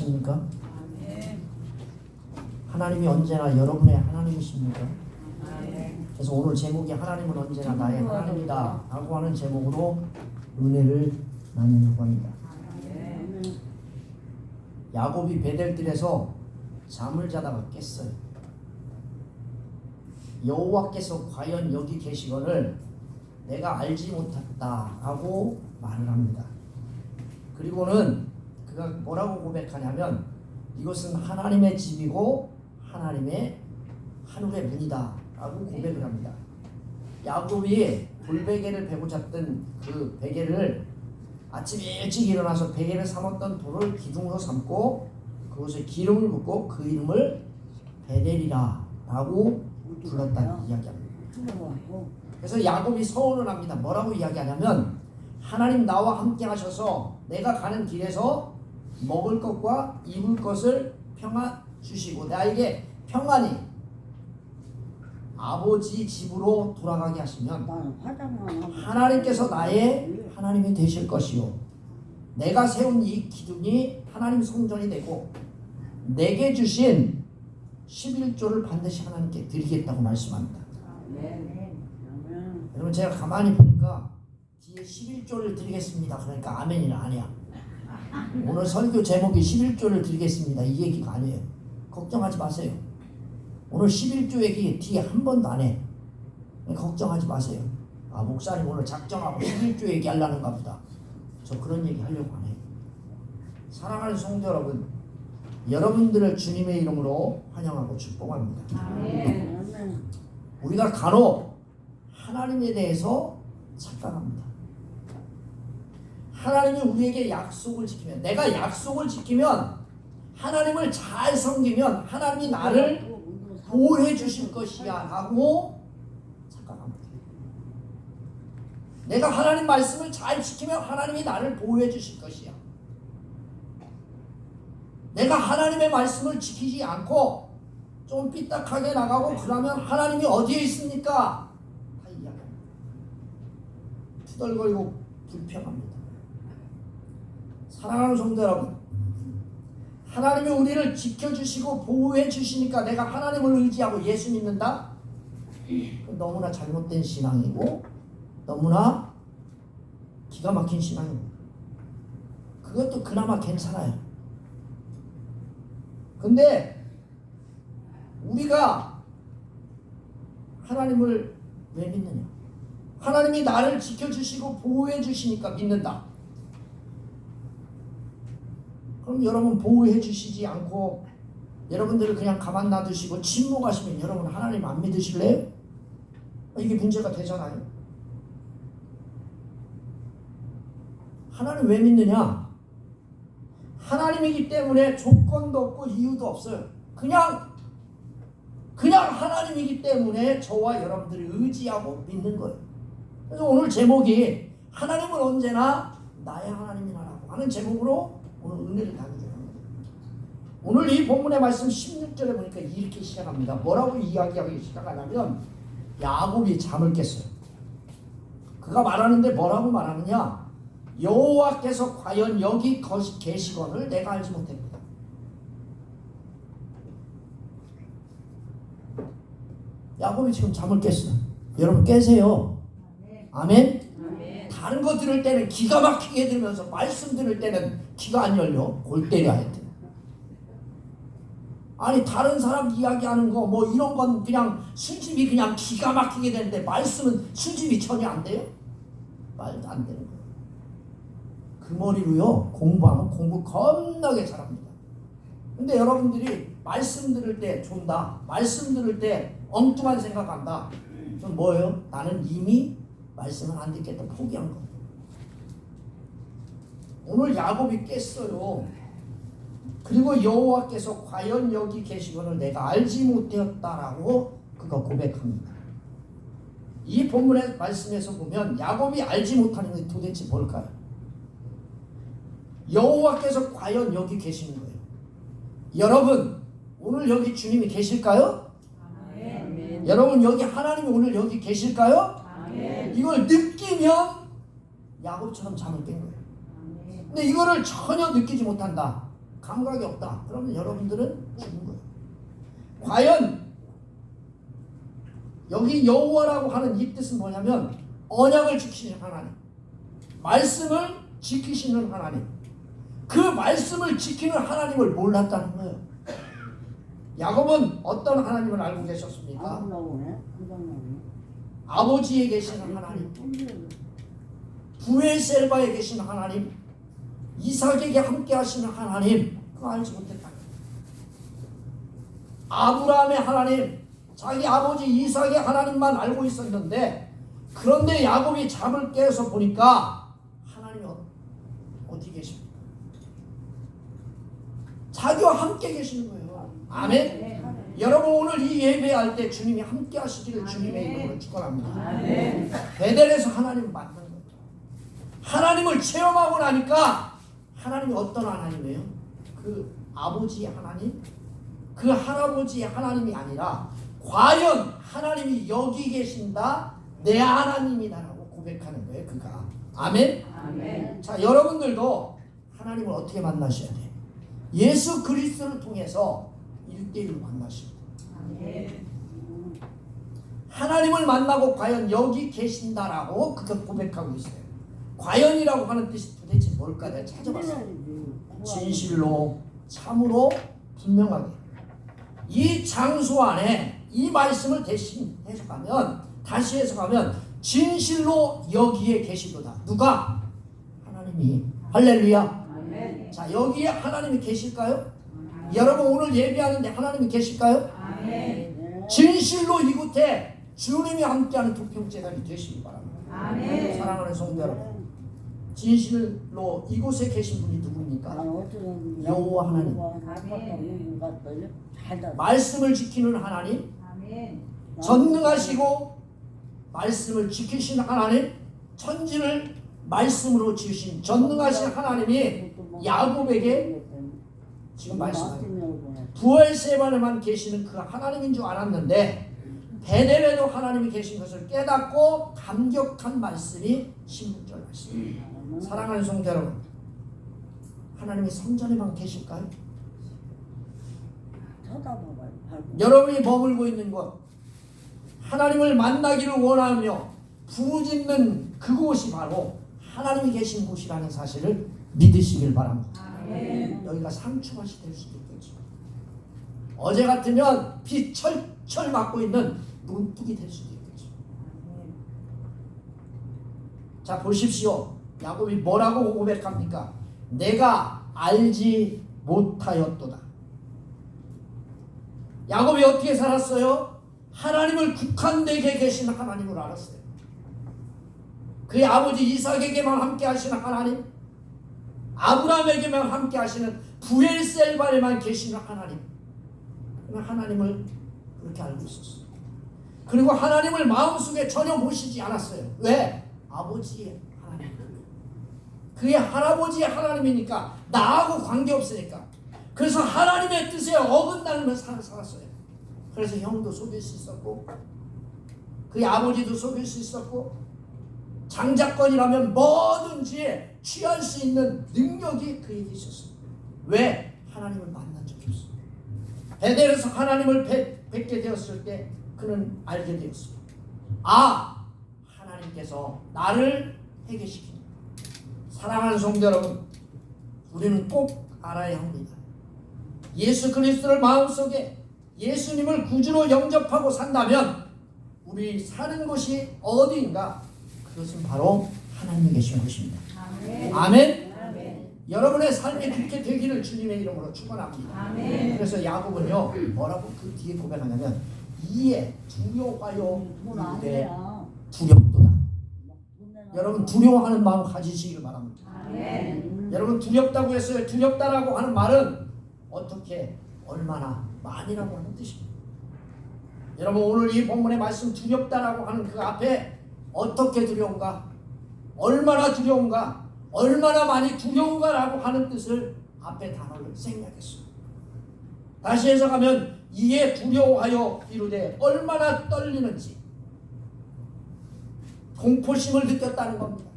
믿으십니까? 하나님이 언제나 여러분의 하나님이십니까? 그래서 오늘 제목이 하나님은 언제나 나의 하나님이다 라고 하는 제목으로 은혜를 나누려고 합니다. 야곱이 베델들에서 잠을 자다가 깼어요. 여호와께서 과연 여기 계시거늘 내가 알지 못했다 라고 말을 합니다. 그리고는 그가 뭐라고 고백하냐면 이것은 하나님의 집이고 하나님의 하늘의 문이다 라고 고백을 합니다. 야곱이 돌베개를 베고 잤던 그 베개를 아침 일찍 일어나서 베개를 삼았던 돌을 기둥으로 삼고 그것에 기름을 붓고 그 이름을 베델이라 라고 불렀다는 이야기합니다. 그래서 야곱이 서원을 합니다. 뭐라고 이야기하냐면 하나님 나와 함께 하셔서 내가 가는 길에서 먹을 것과 입을 것을 평안 주시고 나에게 평안히 아버지 집으로 돌아가게 하시면 하나님께서 나의 하나님이 되실 것이요 내가 세운 이 기둥이 하나님 성전이 되고 내게 주신 11조를 반드시 하나님께 드리겠다고 말씀합니다. 여러분 제가 가만히 보니까 뒤에 11조를 드리겠습니다 그러니까 아멘이라 아니야. 오늘 설교 제목이 11조를 드리겠습니다 이 얘기가 아니에요. 걱정하지 마세요. 오늘 11조 얘기 뒤에 한 번도 안 해. 걱정하지 마세요. 아 목사님 오늘 작정하고 11조 얘기하려는가 보다. 저 그런 얘기 하려고 안 해요. 사랑하는 성도 여러분, 여러분들을 주님의 이름으로 환영하고 축복합니다. 우리가 간혹 하나님에 대해서 착각합니다. 하나님이 우리에게 약속을 지키면 내가 약속을 지키면 하나님을 잘 섬기면 하나님이 나를 보호해 주실 것이야 라고 착각합니다. 내가 하나님 말씀을 잘 지키면 하나님이 나를 보호해 주실 것이야. 내가 하나님의 말씀을 지키지 않고 좀 삐딱하게 나가고 그러면 하나님이 어디에 있습니까? 다 이야기합니다. 투덜거리고 불평합니다. 사랑하는 성도 여러분, 하나님이 우리를 지켜주시고 보호해 주시니까 내가 하나님을 의지하고 예수 믿는다? 너무나 잘못된 신앙이고 너무나 기가 막힌 신앙입니다. 그것도 그나마 괜찮아요. 근데 우리가 하나님을 왜 믿느냐? 하나님이 나를 지켜주시고 보호해 주시니까 믿는다. 그럼 여러분 보호해 주시지 않고 여러분들을 그냥 가만 놔두시고 침묵하시면 여러분 하나님 안 믿으실래요? 이게 문제가 되잖아요. 하나님 왜 믿느냐? 하나님이기 때문에 조건도 없고 이유도 없어요. 그냥 하나님이기 때문에 저와 여러분들이 의지하고 믿는 거예요. 그래서 오늘 제목이 하나님은 언제나 나의 하나님이라고 하는 제목으로 오늘 은혜를 나누게 합니다. 오늘 이 본문의 말씀 16절에 보니까 이렇게 시작합니다. 뭐라고 이야기하기 시작하냐면 야곱이 잠을 깼어요. 그가 말하는데 뭐라고 말하느냐? 여호와께서 과연 여기 계시거늘 내가 알지 못했다. 야곱이 지금 잠을 깼어요. 여러분 깨세요. 아멘? 다른 거 들을 때는 기가 막히게 들으면서 말씀 들을 때는 귀가 안 열려. 골 때려야 돼. 아니 다른 사람 이야기하는 거 뭐 이런 건 그냥 수집이 그냥 기가 막히게 되는데 말씀은 수집이 전혀 안 돼요? 말도 안 되는 거예요. 그 머리로요 공부하면 공부 겁나게 잘합니다. 근데 여러분들이 말씀 들을 때 존다, 말씀 들을 때 엉뚱한 생각한다. 그럼 뭐예요? 나는 이미 말씀을 안 듣겠다 포기한 거예요. 오늘 야곱이 깼어요. 그리고 여호와께서 과연 여기 계시거늘 내가 알지 못되었다라고 그가 고백합니다. 이 본문의 말씀에서 보면 야곱이 알지 못하는 것이 도대체 뭘까요? 여호와께서 과연 여기 계시는 거예요. 여러분 오늘 여기 주님이 계실까요? 아멘. 여러분 여기 하나님이 오늘 여기 계실까요? 아멘. 이걸 느끼면 야곱처럼 잠을 깬 거예요. 근데 이거를 전혀 느끼지 못한다. 감각이 없다. 그러면 여러분들은 죽은 거예요. 과연 여기 여호와라고 하는 이 뜻은 뭐냐면 언약을 지키시는 하나님, 말씀을 지키시는 하나님, 그 말씀을 지키는 하나님을 몰랐다는 거예요. 야곱은 어떤 하나님을 알고 계셨습니까? 아버지에 계시는 하나님, 부엘셀바에 계시는 하나님, 이삭에게 함께 하시는 하나님, 그거 알지 못했다. 아브라함의 하나님, 자기 아버지 이삭의 하나님만 알고 있었는데, 그런데 야곱이 잠을 깨서 보니까 하나님이 어디 계십니까? 자기와 함께 계시는 거예요. 아멘. 여러분 오늘 이 예배할 때 주님이 함께 하시기를 주님의 이름으로 축원합니다. 베델에서 하나님을 만난 거예요. 하나님을 체험하고 나니까 하나님이 어떤 하나님이에요? 그 아버지의 하나님, 그 할아버지의 하나님이 아니라 과연 하나님이 여기 계신다, 내 하나님이다라고 고백하는 거예요. 그가. 아멘. 아멘. 자, 여러분들도 하나님을 어떻게 만나셔야 돼요? 예수 그리스도를 통해서 1대1로 만나시고, 하나님을 만나고 과연 여기 계신다라고 그가 고백하고 있어요. 과연이라고 하는 뜻이 도대체 뭘까? 내가 찾아봤어요. 진실로, 참으로, 분명하게. 이 장소 안에 이 말씀을 대신 해석하면, 다시 해석하면 진실로 여기에 계시도다. 누가? 하나님이. 할렐루야. 자, 여기에 하나님이 계실까요? 여러분 오늘 예배하는데 하나님이 계실까요? 진실로 이곳에 주님이 함께하는 두평재단이 되시기 바랍니다. 사랑하는 성도 여러분, 진실로 이곳에 계신 분이 누구입니까? 여호와 하나님, 말씀을 지키는 하나님, 전능하시고 말씀을 지키시는 하나님, 천지를 말씀으로 지으신 전능하신 하나님이 야곱에게 지금 말씀하세요. 부엘세바에만 계시는 그 하나님인 줄 알았는데 베델에도 하나님이 계신 것을 깨닫고 감격한 말씀이 16절 말씀입니다. 사랑하는 성도 여러분, 하나님이 성전에만 계실까요? 여러분이 머물고 있는 곳, 하나님을 만나기를 원하며 부르짖는 그곳이 바로 하나님이 계신 곳이라는 사실을 믿으시길 바랍니다. 여기가 상추밭이 될 수도 있겠죠. 어제 같으면 비 철철 맞고 있는 논둑이 될 수도 있겠죠. 자, 보십시오. 야곱이 뭐라고 고백합니까? 내가 알지 못하였도다. 야곱이 어떻게 살았어요? 하나님을 국한되게 계신 하나님을 알았어요. 그의 아버지 이삭에게만 함께 하시는 하나님, 아브라함에게만 함께 하시는 부엘셀바에만 계시는 하나님, 하나님을 그렇게 알고 있었어요. 그리고 하나님을 마음속에 전혀 모시지 않았어요. 왜? 아버지의 하나님, 그의 할아버지의 하나님이니까, 나하고 관계없으니까. 그래서 하나님의 뜻에 어긋나면서 살았어요. 그래서 형도 속일 수 있었고, 그의 아버지도 속일 수 있었고, 장자권이라면 뭐든지 취할 수 있는 능력이 그에게 있었어요. 왜? 하나님을 만난 적이 없어요. 베델에서 하나님을 뵙게 되었을 때 그는 알게 되었어요. 아, 하나님께서 나를 회개시킵니다. 사랑하는 성도 여러분, 우리는 꼭 알아야 합니다. 예수 그리스도를 마음속에 예수님을 구주로 영접하고 산다면 우리 사는 곳이 어디인가? 그것은 바로 하나님이 계신 곳입니다. 아멘. 여러분의 삶이 그렇게 되기를 주님의 이름으로 축원합니다. 그래서 야곱은요 뭐라고 그 뒤에 고백하냐면 이에 두려워하여 이르되 두렵도다. 여러분 두려워하는 마음 가지시길 바랍니다. 여러분 두렵다고 했어요. 두렵다라고 하는 말은 어떻게 얼마나 많이라고 하는 뜻입니다. 여러분 오늘 이 본문의 말씀 두렵다라고 하는 그 앞에 어떻게 두려운가, 얼마나 두려운가, 얼마나 많이 두려운가라고 하는 뜻을 앞에 단어를 생략했어요. 다시 해석하면 이에 두려워하여 이르되 얼마나 떨리는지 공포심을 느꼈다는 겁니다.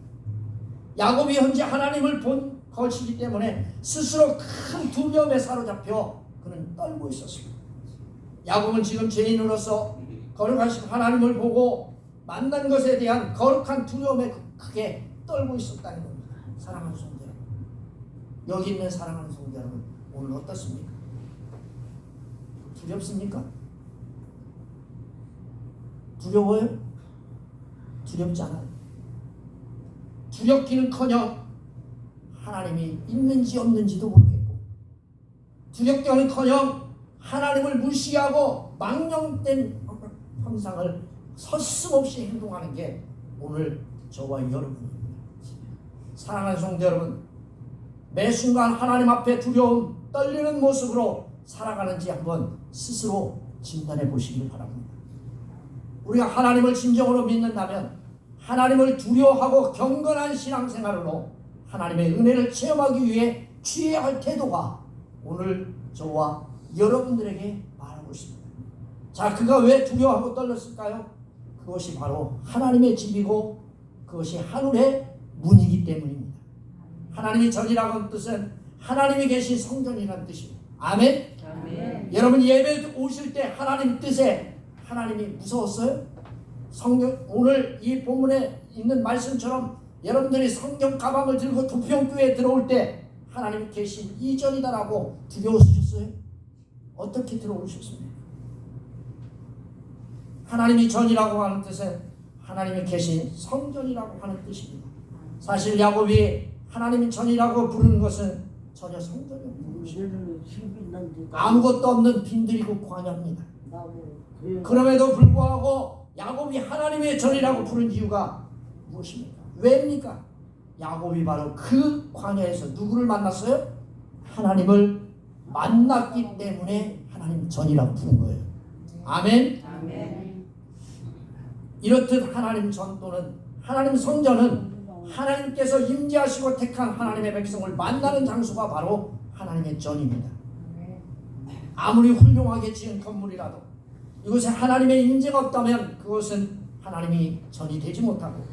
야곱이 현재 하나님을 본 것이기 때문에 스스로 큰 두려움에 사로잡혀 그는 떨고 있었습니다. 야곱은 지금 죄인으로서 거룩하신 하나님을 보고 만난 것에 대한 거룩한 두려움에 크게 떨고 있었다는 겁니다. 사랑하는 성도 여러분, 여기 있는 사랑하는 성도 여러분, 오늘 어떻습니까? 두렵습니까? 두려워요? 두렵지 않아요. 두렵기는커녕 하나님이 있는지 없는지도 모르겠고, 두렵기는커녕 하나님을 무시하고 망령된 형상을 서슴없이 행동하는 게 오늘 저와 여러분입니다. 사랑하는 성도 여러분, 매 순간 하나님 앞에 두려움, 떨리는 모습으로 살아가는지 한번 스스로 진단해 보시길 바랍니다. 우리가 하나님을 진정으로 믿는다면 하나님을 두려워하고 경건한 신앙생활로 하나님의 은혜를 체험하기 위해 취해야 할 태도가 오늘 저와 여러분들에게 말하고 있습니다. 자, 그가 왜 두려워하고 떨렸을까요? 그것이 바로 하나님의 집이고 그것이 하늘의 문이기 때문입니다. 하나님이 전이라고 하는 뜻은 하나님이 계신 성전이라는 뜻입니다. 아멘? 아멘. 여러분 예배 오실 때 하나님 뜻에 하나님이 무서웠어요? 오늘 이 본문에 있는 말씀처럼 여러분들이 성경 가방을 들고 부평교회에 들어올 때 하나님 계신 이전이다라고 두려우셨어요? 어떻게 들어오셨습니까? 하나님이 전이라고 하는 뜻은 하나님이 계신 성전이라고 하는 뜻입니다. 사실 야곱이 하나님이 전이라고 부르는 것은 전혀 성전이 없는 것입니다. 아무것도 없는 빈들이고 광야입니다. 그럼에도 불구하고 야곱이 하나님의 전이라고 부른 이유가 무엇입니까? 왜입니까? 야곱이 바로 그 광야에서 누구를 만났어요? 하나님을 만났기 때문에 하나님 전이라고 부른 거예요. 아멘? 아멘. 이렇듯 하나님 전 또는 하나님 성전은 하나님께서 임재하시고 택한 하나님의 백성을 만나는 장소가 바로 하나님의 전입니다. 아무리 훌륭하게 지은 건물이라도 이곳에 하나님의 임재가 없다면 그것은 하나님이 전이 되지 못하고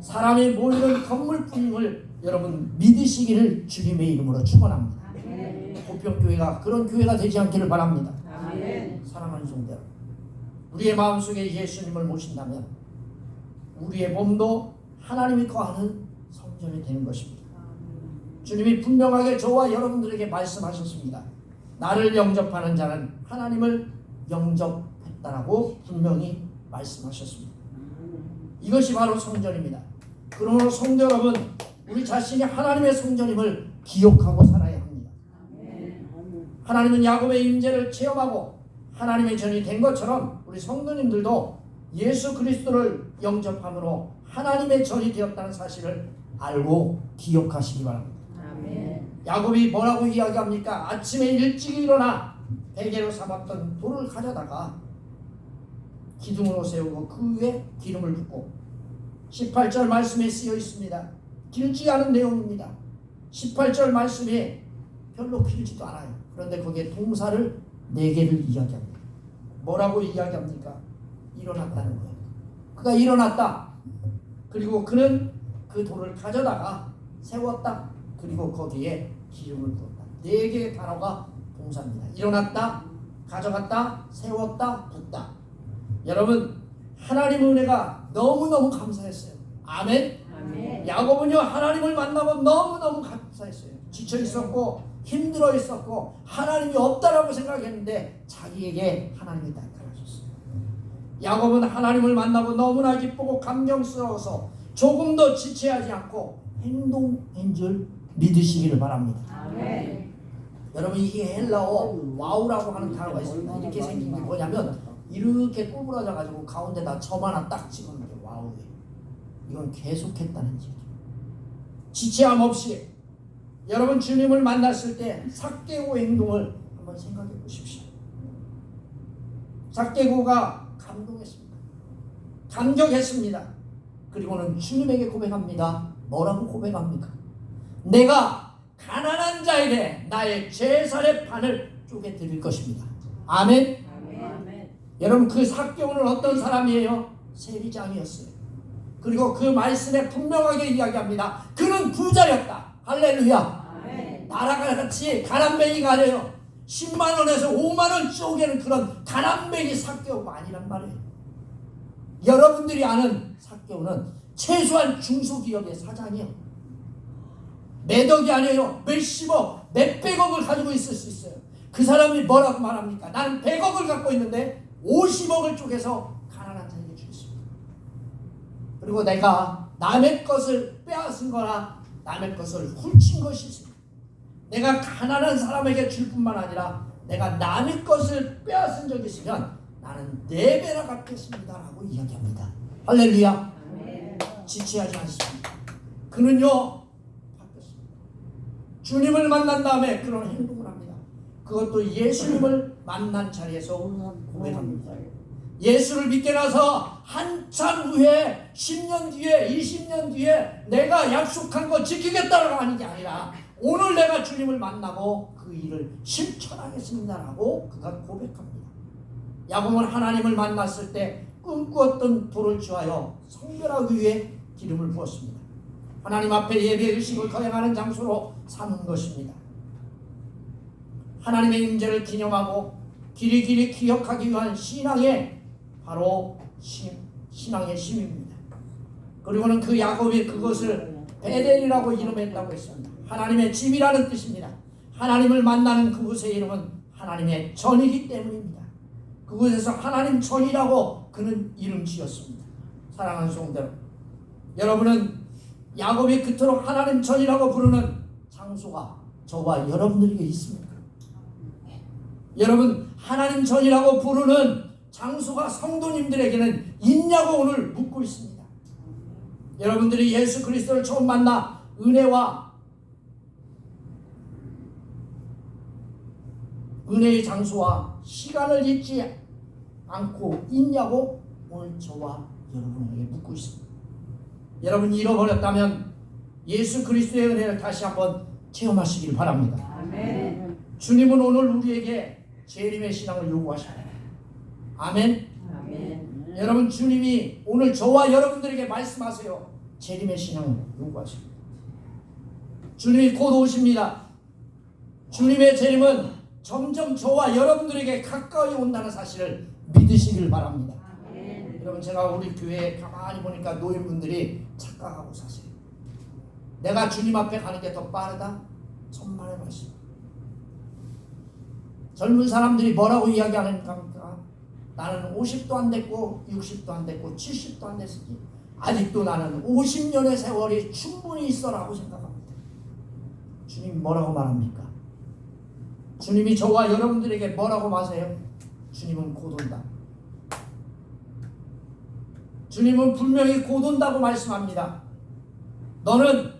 사람이 모이는 건물뿐임을 여러분 믿으시기를 주님의 이름으로 축원합니다. 보평교회가 그런 교회가 되지 않기를 바랍니다. 아멘. 사랑하는 성도 여러분, 우리의 마음속에 예수님을 모신다면 우리의 몸도 하나님이 거하는 성전이 되는 것입니다. 주님이 분명하게 저와 여러분들에게 말씀하셨습니다. 나를 영접하는 자는 하나님을 영접했다라고 분명히 말씀하셨습니다. 이것이 바로 성전입니다. 그러므로 성도 여러분, 우리 자신이 하나님의 성전임을 기억하고 살아야 합니다. 하나님은 야곱의 임재를 체험하고 하나님의 전이 된 것처럼 우리 성도님들도 예수 그리스도를 영접함으로 하나님의 전이 되었다는 사실을 알고 기억하시기 바랍니다. 아멘. 야곱이 뭐라고 이야기합니까? 아침에 일찍 일어나 베개로 삼았던 돌을 가져다가 기둥으로 세우고 그 위에 기름을 붓고 18절 말씀에 쓰여 있습니다. 길지 않은 내용입니다. 18절 말씀이 별로 길지도 않아요. 그런데 거기에 동사를 4개를 이야기합니다. 뭐라고 이야기합니까? 일어났다는 거예요. 그가 일어났다. 그리고 그는 그 돌을 가져다가 세웠다. 그리고 거기에 기름을 부었다. 4개의 단어가 동사입니다. 일어났다, 가져갔다, 세웠다, 붓다. 여러분, 하나님의 은혜가 너무너무 감사했어요. 아멘? 아멘. 야곱은요 하나님을 만나고 너무너무 감사했어요. 지쳐 있었고 힘들어 있었고 하나님이 없다라고 생각했는데 자기에게 하나님이 나타나셨어요. 야곱은 하나님을 만나고 너무나 기쁘고 감격스러워서 조금도 지체하지 않고 행동한 줄 믿으시기를 바랍니다. 아멘. 여러분, 이게 헬라어 와우라고 하는 단어가 있습니다. 이렇게 생긴 게 뭐냐면 이렇게 꼬부라져 가지고 가운데다 점 하나 딱 찍어놓은 게 와우예요. 이건 계속했다는 얘기예요. 지체함 없이 여러분 주님을 만났을 때 삭개오 행동을 한번 생각해 보십시오. 삭개오가 감동했습니다. 감격했습니다. 그리고는 주님에게 고백합니다. 뭐라고 고백합니까? 내가 가난한 자에게 나의 재산의 반을 쪼개 드릴 것입니다. 아멘. 아멘. 여러분, 그 삭개오는 어떤 사람이에요? 세리장이었어요. 그리고 그 말씀에 분명하게 이야기합니다. 그는 부자였다. 할렐루야. 나라가 같이 가난뱅이가 아니에요. 10만 원에서 5만 원 쪼개는 그런 가난뱅이 삭개오가 아니란 말이에요. 여러분들이 아는 삭개오는 최소한 중소기업의 사장이요. 매덕이 아니에요. 몇십억, 몇백억을 가지고 있을 수 있어요. 그 사람이 뭐라고 말합니까? 나는 100억을 갖고 있는데 50억을 쪼개서 가난한 자에게 주겠습니다. 그리고 내가 남의 것을 빼앗은 거나 남의 것을 훔친 것이 있습니다. 내가 가난한 사람에게 줄 뿐만 아니라 내가 남의 것을 빼앗은 적이 있으면 나는 4배나 갚겠습니다 라고 이야기합니다. 할렐루야. 지체하지 않습니다. 그는요 바뀌었습니다. 주님을 만난 다음에 그런 행동을 합니다. 그것도 예수님을 만난 자리에서 고백합니다. 예수를 믿게 나서 한참 후에 10년 뒤에 20년 뒤에 내가 약속한 거 지키겠다라고 하는 게 아니라 오늘 내가 주님을 만나고 그 일을 실천하겠습니다라고 그가 고백합니다. 야곱은 하나님을 만났을 때 꿈꾸었던 돌을 주하여 성별하기 위해 기름을 부었습니다. 하나님 앞에 예배 의식을 거행하는 장소로 삼은 것입니다. 하나님의 임재를 기념하고 길이길이 기억하기 위한 신앙의 바로 신앙의 심입니다. 그리고는 그 야곱이 그것을 베델이라고 이름했다고 했습니다. 하나님의 집이라는 뜻입니다. 하나님을 만나는 그곳의 이름은 하나님의 전이기 때문입니다. 그곳에서 하나님 전이라고 그는 이름 지었습니다. 사랑하는 성도 여러분은 야곱이 그토록 하나님 전이라고 부르는 장소가 저와 여러분들에게 있습니까? 여러분 하나님 전이라고 부르는 장소가 성도님들에게는 있냐고 오늘 묻고 있습니다. 여러분들이 예수 그리스도를 처음 만나 은혜의 장소와 시간을 잊지 않고 있냐고 오늘 저와 여러분에게 묻고 있습니다. 여러분이 잃어버렸다면 예수 그리스도의 은혜를 다시 한번 체험하시길 바랍니다. 아멘. 주님은 오늘 우리에게 재림의 신앙을 요구하십니다. 아멘. 아멘. 여러분 주님이 오늘 저와 여러분들에게 말씀하세요. 재림의 신앙을 요구하십니다. 주님이 곧 오십니다. 주님의 재림은 점점 저와 여러분들에게 가까이 온다는 사실을 믿으시길 바랍니다. 아멘. 여러분 제가 우리 교회에 가만히 보니까 노인분들이 착각하고 사세요. 내가 주님 앞에 가는 게 더 빠르다? 천만의 말씀. 젊은 사람들이 뭐라고 이야기하는가? 나는 50도 안 됐고 60도 안 됐고 70도 안 됐으니 아직도 나는 50년의 세월이 충분히 있어라고 생각합니다. 주님 뭐라고 말합니까? 주님이 저와 여러분들에게 뭐라고 말하세요? 주님은 곧 온다. 주님은 분명히 곧 온다고 말씀합니다. 너는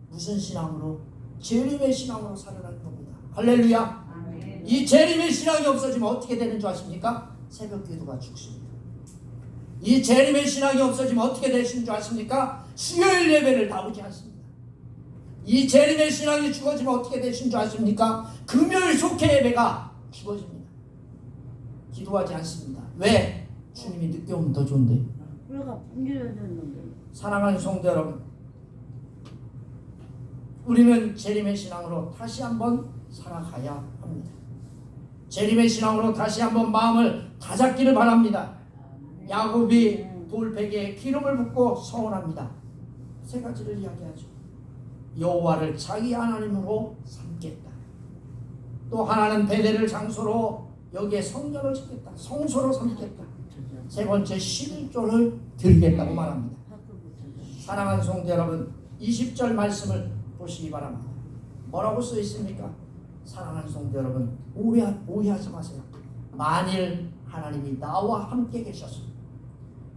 무슨 신앙으로? 재림의 신앙으로 살아가는 겁니다. 할렐루야. 아멘. 이 재림의 신앙이 없어지면 어떻게 되는 줄 아십니까? 새벽 기도가 죽습니다. 이 재림의 신앙이 없어지면 어떻게 되시는 줄 아십니까? 수요일 예배를 나오지 않습니다. 이 재림의 신앙이 죽어지면 어떻게 되시는 줄 아십니까? 금요일 속회 예배가 죽어집니다. 기도하지 않습니다. 왜? 주님이 늦게 오면 더 좋은데. 우리가 분별해야 되는데. 사랑하는 성도 여러분, 우리는 재림의 신앙으로 다시 한번 살아가야 합니다. 재림의 신앙으로 다시 한번 마음을 다잡기를 바랍니다. 야곱이 돌베개에 기름을 붓고 서원합니다. 세 가지를 이야기하죠. 여호와를 자기 하나님으로 삼겠다. 또 하나는 베델을 장소로 여기에 성전을 짓겠다. 성소로 삼겠다. 세 번째 11조를 드리겠다고 말합니다. 사랑하는 성도 여러분, 20절 말씀을 보시기 바랍니다. 뭐라고 써 있습니까? 사랑하는 성도 여러분, 오해하지 마세요. 만일 하나님이 나와 함께 계셨습니다.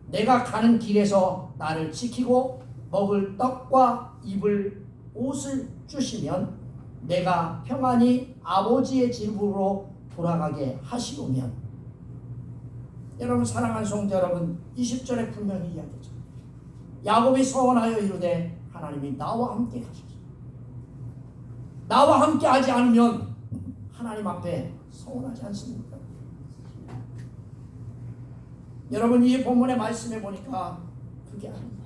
내가 가는 길에서 나를 지키고 먹을 떡과 입을 옷을 주시면 내가 평안히 아버지의 집으로 돌아가게 하시오면, 여러분 사랑하는 성도 여러분, 20절에 분명히 이야기하죠. 야곱이 서원하여 이르되 하나님이 나와 함께 가셨습니다. 나와 함께 하지 않으면 하나님 앞에 서원하지 않습니까? 여러분 이 본문의 말씀에 보니까 그게 아닙니다.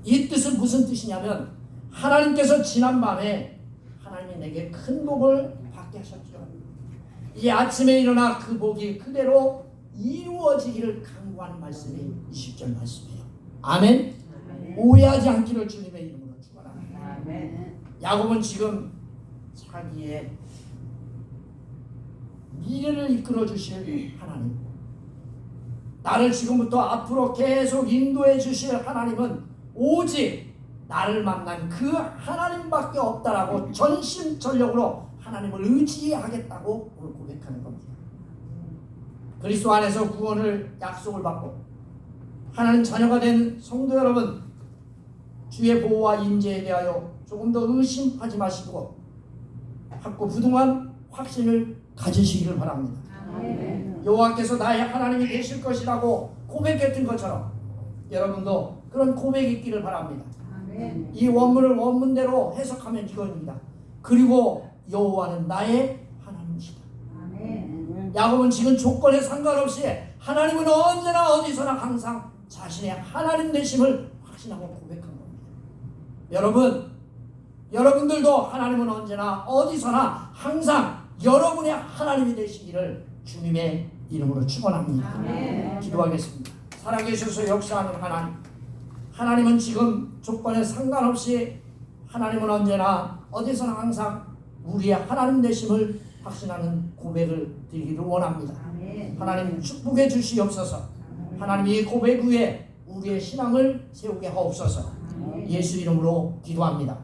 이 뜻은 무슨 뜻이냐면 하나님께서 지난밤에 하나님이 내게 큰 복을 받게 하셨죠. 이 아침에 일어나 그 복이 그대로 이루어지기를 간구하는 말씀이 20절 말씀이에요. 아멘. 오해하지 않기를 주님의 이름으로 축원합니다. 야곱은 지금 자기의 미래를 이끌어 주실 하나님, 나를 지금부터 앞으로 계속 인도해 주실 하나님은 오직 나를 만난 그 하나님밖에 없다라고 전심전력으로 하나님을 의지하겠다고 오늘 고백하는 겁니다. 그리스도 안에서 구원을 약속을 받고 하나님 자녀가 된 성도 여러분, 주의 보호와 임재에 대하여 조금 더 의심하지 마시고 확고부동한 확신을 가지시기를 바랍니다. 여호와께서 나의 하나님이 되실 것이라고 고백했던 것처럼 여러분도 그런 고백이 있기를 바랍니다. 이 원문을 원문대로 해석하면 이겁니다. 그리고 여호와는 나의 하나님이시다. 야곱은 지금 조건에 상관없이 하나님은 언제나 어디서나 항상 자신의 하나님 되심을 확신하고 고백한 겁니다. 여러분들도 하나님은 언제나 어디서나 항상 여러분의 하나님이 되시기를 주님의 이름으로 축원합니다. 기도하겠습니다. 살아계셔서 역사하는 하나님은 지금 조건에 상관없이 하나님은 언제나 어디서나 항상 우리의 하나님 되심을 확신하는 고백을 드리기를 원합니다. 하나님 축복해 주시옵소서. 하나님 이 고백 위에 우리의 신앙을 세우게 하옵소서. 예수 이름으로 기도합니다.